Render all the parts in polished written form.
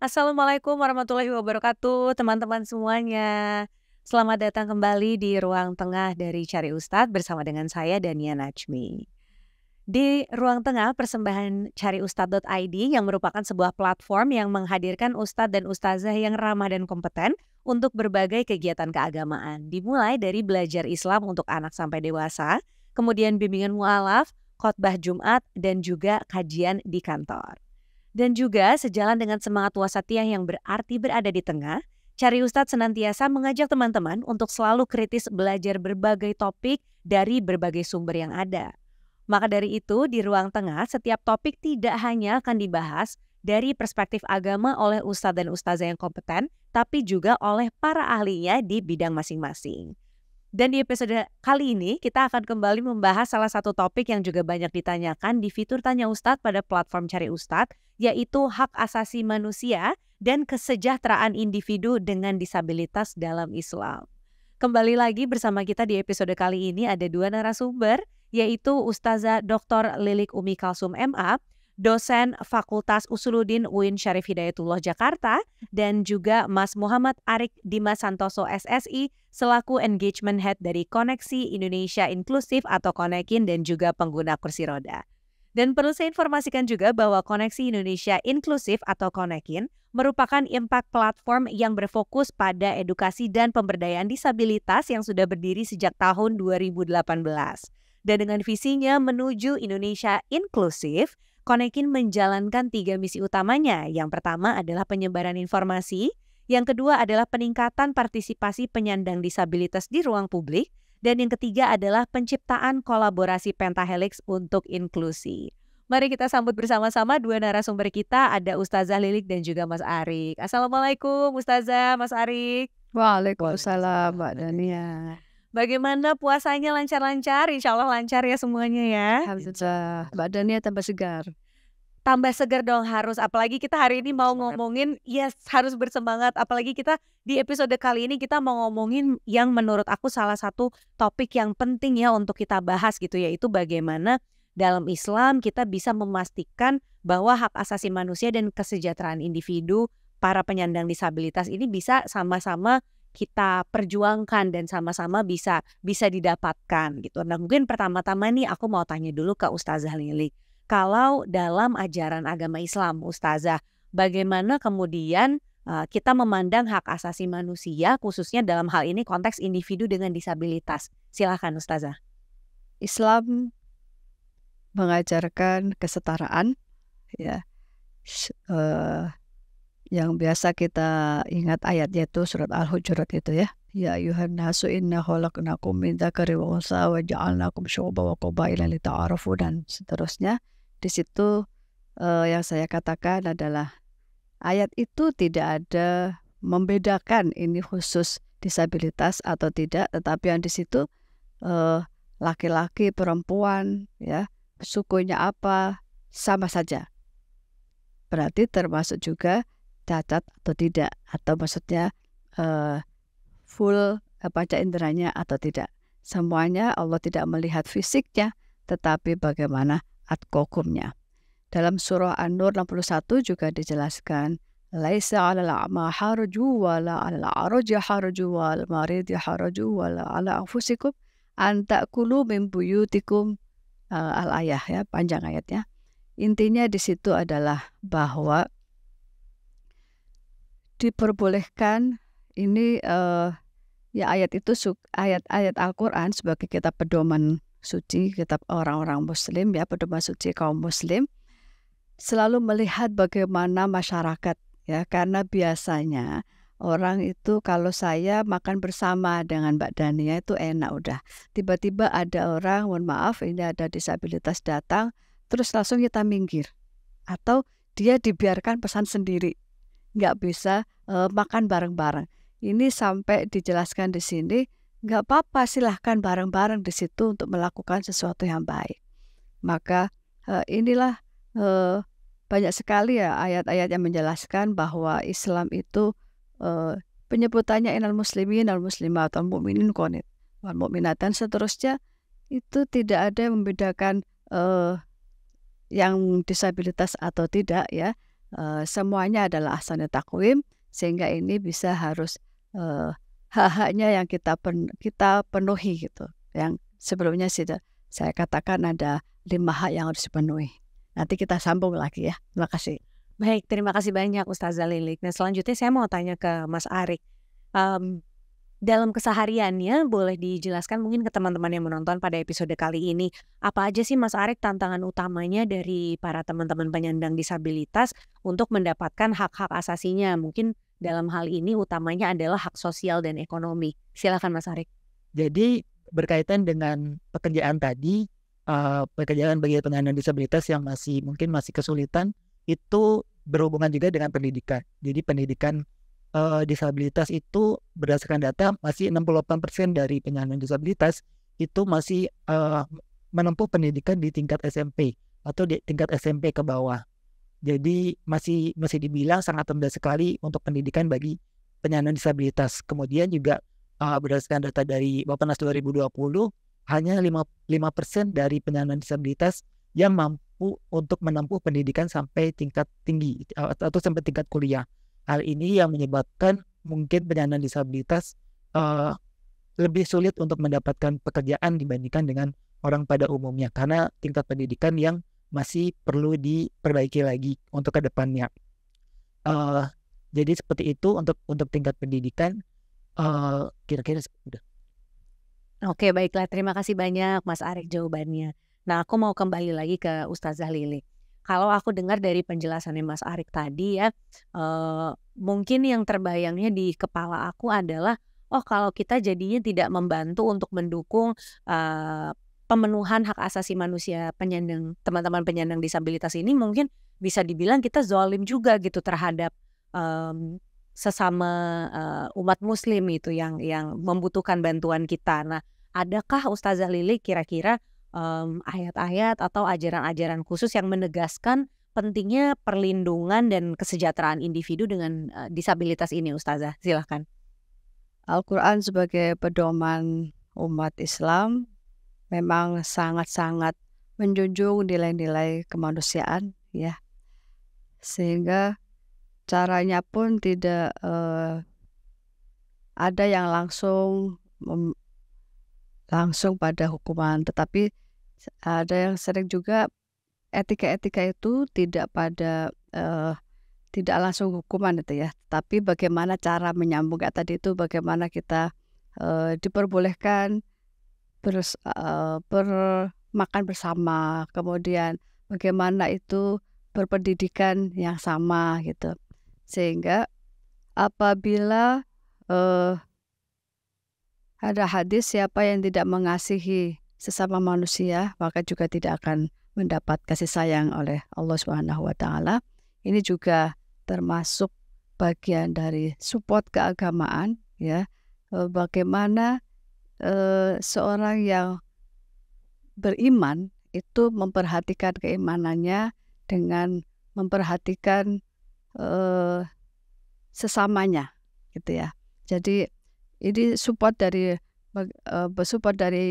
Assalamualaikum warahmatullahi wabarakatuh, teman-teman semuanya. Selamat datang kembali di Ruang Tengah dari Cari Ustadz bersama dengan saya Dania Najmi. Di Ruang Tengah persembahan cariustadz.id yang merupakan sebuah platform yang menghadirkan ustadz dan ustazah yang ramah dan kompeten untuk berbagai kegiatan keagamaan. Dimulai dari belajar Islam untuk anak sampai dewasa, kemudian bimbingan mualaf, khotbah Jumat, dan juga kajian di kantor. Dan juga sejalan dengan semangat wasatiyah yang berarti berada di tengah, Cari Ustadz senantiasa mengajak teman-teman untuk selalu kritis belajar berbagai topik dari berbagai sumber yang ada. Maka dari itu, di Ruang Tengah, setiap topik tidak hanya akan dibahas dari perspektif agama oleh ustadz dan ustazah yang kompeten, tapi juga oleh para ahlinya di bidang masing-masing. Dan di episode kali ini kita akan kembali membahas salah satu topik yang juga banyak ditanyakan di fitur Tanya Ustadz pada platform Cari Ustadz, yaitu hak asasi manusia dan kesejahteraan individu dengan disabilitas dalam Islam. Kembali lagi bersama kita di episode kali ini ada dua narasumber, yaitu Ustazah Dr. Lilik Umi Kalsum MA, dosen Fakultas Usuluddin UIN Syarif Hidayatullah Jakarta, dan juga Mas Muhammad Arik Dimas Santoso SSI selaku Engagement Head dari Koneksi Indonesia Inklusif atau Konekin dan juga pengguna kursi roda. Dan perlu saya informasikan juga bahwa Koneksi Indonesia Inklusif atau Konekin merupakan impact platform yang berfokus pada edukasi dan pemberdayaan disabilitas yang sudah berdiri sejak tahun 2018. Dan dengan visinya menuju Indonesia Inklusif, Konekin menjalankan 3 misi utamanya. Yang pertama adalah penyebaran informasi, yang kedua adalah peningkatan partisipasi penyandang disabilitas di ruang publik, dan yang ketiga adalah penciptaan kolaborasi pentahelix untuk inklusi. Mari kita sambut bersama-sama dua narasumber kita, ada Ustazah Lilik dan juga Mas Arik. Assalamualaikum Ustazah, Mas Arik. Waalaikumsalam Mbak Dania. Bagaimana puasanya, lancar-lancar? Insya Allah lancar ya semuanya ya. Alhamdulillah, Mbak Dania tambah segar. Tambah segar dong harus, apalagi kita hari ini mau ngomongin, harus bersemangat. Apalagi kita di episode kali ini kita mau ngomongin yang menurut aku salah satu topik yang penting ya untuk kita bahas gitu, yaitu bagaimana dalam Islam kita bisa memastikan bahwa hak asasi manusia dan kesejahteraan individu para penyandang disabilitas ini bisa sama-sama kita perjuangkan dan sama-sama bisa didapatkan gitu. Nah, mungkin pertama-tama nih aku mau tanya dulu ke Ustazah Lilik. Kalau dalam ajaran agama Islam, Ustazah, bagaimana kemudian kita memandang hak asasi manusia khususnya dalam hal ini konteks individu dengan disabilitas? Silakan Ustazah. Islam mengajarkan kesetaraan, ya. Yang biasa kita ingat ayatnya itu surat Al-Hujurat itu ya. Ya ayuhan nasu inna khalaqnakum min dzakari wa untha wa ja'alnakum syu'uban wa qabaila lita'arafu dan seterusnya. Di situ yang saya katakan adalah ayat itu tidak ada membedakan ini khusus disabilitas atau tidak, tetapi yang di situ laki-laki, perempuan, ya, sukunya apa, sama saja. Berarti termasuk juga cacat atau tidak, atau maksudnya full panca inderanya atau tidak. Semuanya Allah tidak melihat fisiknya, tetapi bagaimana atqakumnya. Dalam surah An-Nur 61 juga dijelaskan, laisa 'alal a'ma haraju wala 'alal a'raji haraju wal maridi haraju wala 'ala anfusikum an ta'kulu min buyutikum, al-ayah ya, panjang ayatnya. Intinya di situ adalah bahwa diperbolehkan ini ya ayat itu ayat-ayat Al-Qur'an sebagai kitab pedoman suci, kitab orang-orang muslim ya, pedoman suci kaum muslim, selalu melihat bagaimana masyarakat ya, karena biasanya orang itu kalau saya makan bersama dengan Mbak Dania itu enak udah. Tiba-tiba ada orang, mohon maaf ini ada disabilitas datang, terus langsung kita minggir. Atau dia dibiarkan pesan sendiri. Nggak bisa makan bareng-bareng. Ini sampai dijelaskan di sini, nggak apa-apa silahkan bareng-bareng di situ untuk melakukan sesuatu yang baik. Maka inilah banyak sekali ya ayat-ayat yang menjelaskan bahwa Islam itu penyebutannya innal muslimin wal muslimat wal mu'minin qanit wal mu'minat dan seterusnya, itu tidak ada yang membedakan yang disabilitas atau tidak ya. semuanya adalah ahsanut taqwim, sehingga ini bisa harus hak-haknya yang kita penuhi gitu. Yang sebelumnya sudah saya katakan ada 5 hak yang harus dipenuhi. Nanti kita sambung lagi ya. Terima kasih. Baik, terima kasih banyak Ustazah Lilik. Nah, selanjutnya saya mau tanya ke Mas Arik. Dalam kesehariannya boleh dijelaskan mungkin ke teman-teman yang menonton pada episode kali ini, apa aja sih Mas Arik tantangan utamanya dari para teman-teman penyandang disabilitas untuk mendapatkan hak-hak asasinya? Mungkin dalam hal ini utamanya adalah hak sosial dan ekonomi. Silakan Mas Arik. Jadi berkaitan dengan pekerjaan tadi, pekerjaan bagi penyandang disabilitas yang mungkin masih kesulitan, itu berhubungan juga dengan pendidikan. Jadi pendidikan disabilitas itu berdasarkan data masih 68% dari penyandang disabilitas itu masih menempuh pendidikan di tingkat SMP atau di tingkat SMP ke bawah. Jadi masih dibilang sangat rendah sekali untuk pendidikan bagi penyandang disabilitas. Kemudian juga berdasarkan data dari Bappenas 2020 hanya 5% dari penyandang disabilitas yang mampu untuk menempuh pendidikan sampai tingkat tinggi atau sampai tingkat kuliah. Hal ini yang menyebabkan mungkin penyandang disabilitas lebih sulit untuk mendapatkan pekerjaan dibandingkan dengan orang pada umumnya karena tingkat pendidikan yang masih perlu diperbaiki lagi untuk ke depannya. Jadi seperti itu untuk tingkat pendidikan, kira-kira sudah. Oke, baiklah. Terima kasih banyak Mas Arik jawabannya. Nah, aku mau kembali lagi ke Ustazah Lilik. Kalau aku dengar dari penjelasannya Mas Arik tadi ya, mungkin yang terbayangnya di kepala aku adalah, oh kalau kita jadinya tidak membantu untuk mendukung pemenuhan hak asasi manusia teman-teman penyandang disabilitas ini, mungkin bisa dibilang kita zalim juga gitu terhadap sesama umat Muslim itu yang membutuhkan bantuan kita. Nah, adakah Ustazah Lilik kira-kira ayat-ayat atau ajaran-ajaran khusus yang menegaskan pentingnya perlindungan dan kesejahteraan individu dengan disabilitas ini, Ustazah? Silahkan. Al-Quran sebagai pedoman umat Islam memang sangat-sangat menjunjung nilai-nilai kemanusiaan ya, sehingga caranya pun tidak ada yang langsung pada hukuman, tetapi ada yang sering juga etika-etika itu tidak langsung hukuman itu ya, tapi bagaimana cara menyambung kayak tadi itu, bagaimana kita diperbolehkan bermakan bersama, kemudian bagaimana itu berpendidikan yang sama gitu, sehingga apabila ada hadis siapa yang tidak mengasihi sesama manusia maka juga tidak akan mendapat kasih sayang oleh Allah Subhanahu wa taala. Ini juga termasuk bagian dari support keagamaan ya. Bagaimana seorang yang beriman itu memperhatikan keimanannya dengan memperhatikan sesamanya gitu ya. Jadi ini support dari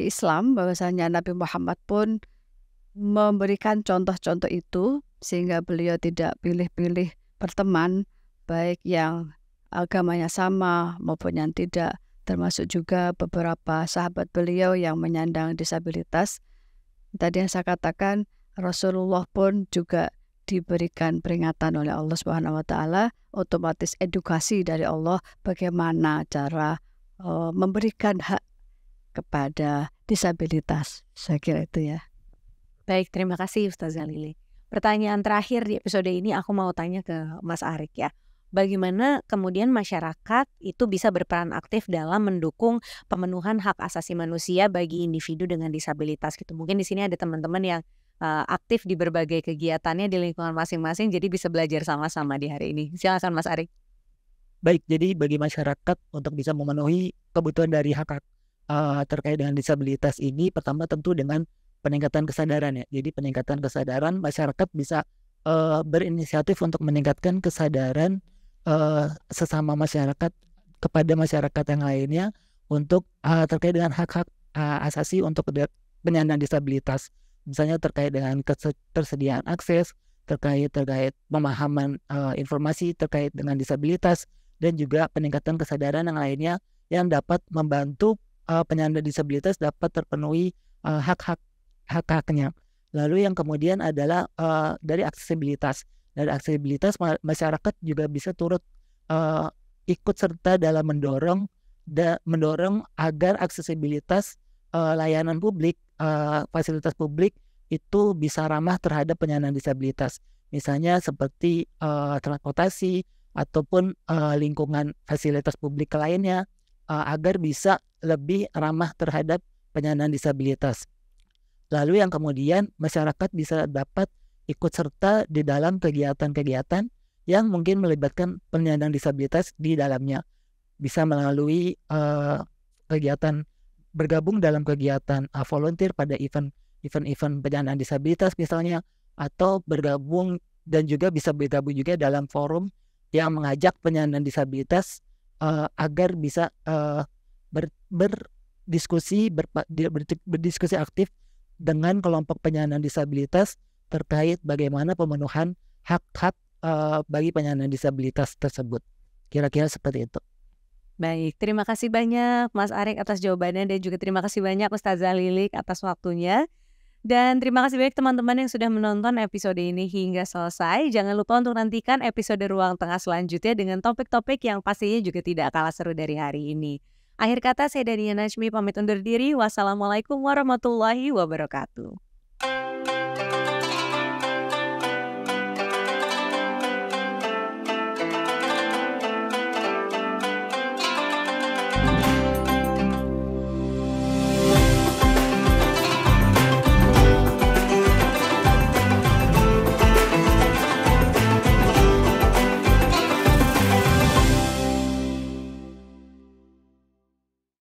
Islam, bahwasanya Nabi Muhammad pun memberikan contoh-contoh itu sehingga beliau tidak pilih-pilih berteman, baik yang agamanya sama maupun yang tidak, termasuk juga beberapa sahabat beliau yang menyandang disabilitas. Tadi yang saya katakan, Rasulullah pun juga diberikan peringatan oleh Allah Subhanahu wa taala, otomatis edukasi dari Allah bagaimana cara memberikan hak kepada disabilitas. Saya kira itu ya. Baik, terima kasih Ustazah Lili. Pertanyaan terakhir di episode ini aku mau tanya ke Mas Arik ya. Bagaimana kemudian masyarakat itu bisa berperan aktif dalam mendukung pemenuhan hak asasi manusia bagi individu dengan disabilitas gitu. Mungkin di sini ada teman-teman yang aktif di berbagai kegiatannya di lingkungan masing-masing, jadi bisa belajar sama-sama di hari ini. Silakan Mas Arik. Baik, jadi bagi masyarakat untuk bisa memenuhi kebutuhan dari hak terkait dengan disabilitas ini, pertama tentu dengan peningkatan kesadaran ya. Jadi peningkatan kesadaran masyarakat bisa berinisiatif untuk meningkatkan kesadaran sesama masyarakat kepada masyarakat yang lainnya untuk terkait dengan hak-hak asasi untuk penyandang disabilitas. Misalnya terkait dengan ketersediaan akses, terkait pemahaman informasi terkait dengan disabilitas, dan juga peningkatan kesadaran yang lainnya yang dapat membantu penyandang disabilitas dapat terpenuhi hak-haknya. Lalu yang kemudian adalah dari aksesibilitas. Dari aksesibilitas masyarakat juga bisa turut ikut serta dalam mendorong agar aksesibilitas layanan publik, fasilitas publik itu bisa ramah terhadap penyandang disabilitas. Misalnya seperti transportasi ataupun lingkungan fasilitas publik lainnya, agar bisa lebih ramah terhadap penyandang disabilitas. Lalu yang kemudian masyarakat bisa dapat ikut serta di dalam kegiatan-kegiatan yang mungkin melibatkan penyandang disabilitas di dalamnya. Bisa melalui kegiatan, bergabung dalam kegiatan volunteer pada event-event penyandang disabilitas misalnya, atau bergabung dan juga bisa bergabung juga dalam forum yang mengajak penyandang disabilitas agar bisa berdiskusi aktif dengan kelompok penyandang disabilitas terkait bagaimana pemenuhan hak-hak bagi penyandang disabilitas tersebut. Kira-kira seperti itu. Baik, terima kasih banyak Mas Arik atas jawabannya, dan juga terima kasih banyak Ustazah Lilik atas waktunya. Dan terima kasih banyak teman-teman yang sudah menonton episode ini hingga selesai. Jangan lupa untuk nantikan episode Ruang Tengah selanjutnya dengan topik-topik yang pastinya juga tidak kalah seru dari hari ini. Akhir kata, saya Dania Najmi pamit undur diri. Wassalamualaikum warahmatullahi wabarakatuh.